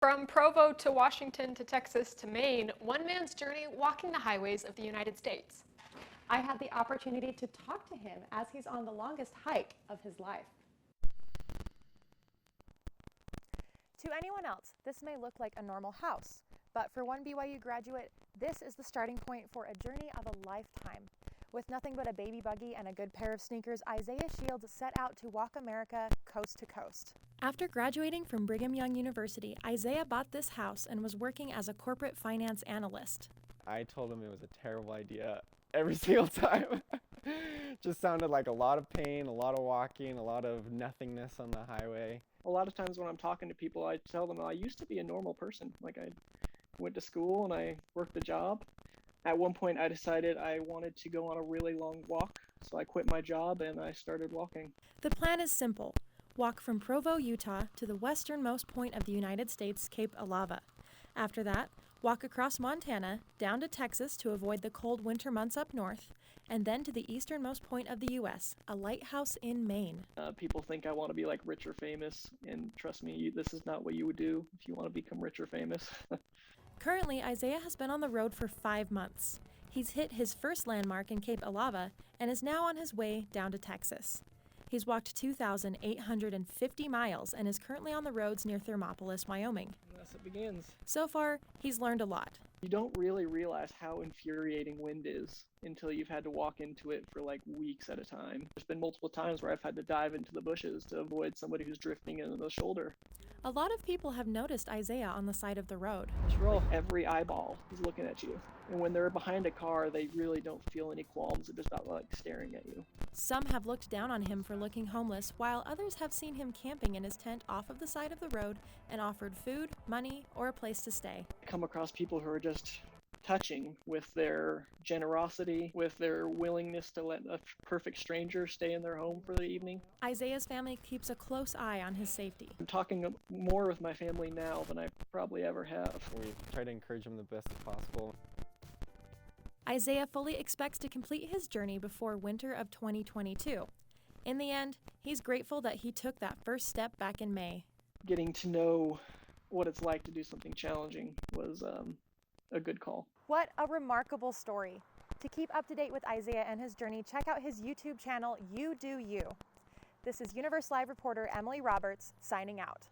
From Provo to Washington to Texas to Maine, one man's journey walking the highways of the United States. I had the opportunity to talk to him as he's on the longest hike of his life. To anyone else, this may look like a normal house, but for one BYU graduate, this is the starting point for a journey of a lifetime. With nothing but a baby buggy and a good pair of sneakers, Isaiah Shields set out to walk America coast to coast. After graduating from Brigham Young University, Isaiah bought this house and was working as a corporate finance analyst. I told him it was a terrible idea every single time. Just sounded like a lot of pain, a lot of walking, a lot of nothingness on the highway. A lot of times when I'm talking to people, I tell them I used to be a normal person. Like I went to school and I worked a job. At one point I decided I wanted to go on a really long walk, so I quit my job and I started walking. The plan is simple. Walk from Provo, Utah to the westernmost point of the United States, Cape Alava. After that, walk across Montana, down to Texas to avoid the cold winter months up north, and then to the easternmost point of the U.S., a lighthouse in Maine. People think I want to be like rich or famous, and trust me, this is not what you would do if you want to become rich or famous. Currently, Isaiah has been on the road for 5 months. He's hit his first landmark in Cape Alava and is now on his way down to Texas. He's walked 2,850 miles and is currently on the roads near Thermopolis, Wyoming. Thus it begins. So far, he's learned a lot. You don't really realize how infuriating wind is until you've had to walk into it for like weeks at a time. There's been multiple times where I've had to dive into the bushes to avoid somebody who's drifting into the shoulder. A lot of people have noticed Isaiah on the side of the road. Every eyeball is looking at you. And when they're behind a car, they really don't feel any qualms. They're just about like staring at you. Some have looked down on him for looking homeless, while others have seen him camping in his tent off of the side of the road and offered food, money, or a place to stay. I come across people who are just touching with their generosity, with their willingness to let a perfect stranger stay in their home for the evening. Isaiah's family keeps a close eye on his safety. I'm talking more with my family now than I probably ever have. We try to encourage him the best as possible. Isaiah fully expects to complete his journey before winter of 2022. In the end, he's grateful that he took that first step back in May. Getting to know what it's like to do something challenging was a good call. What a remarkable story. To keep up to date with Isaiah and his journey, check out his YouTube channel, You Do You. This is Universe Live reporter Emily Roberts signing out.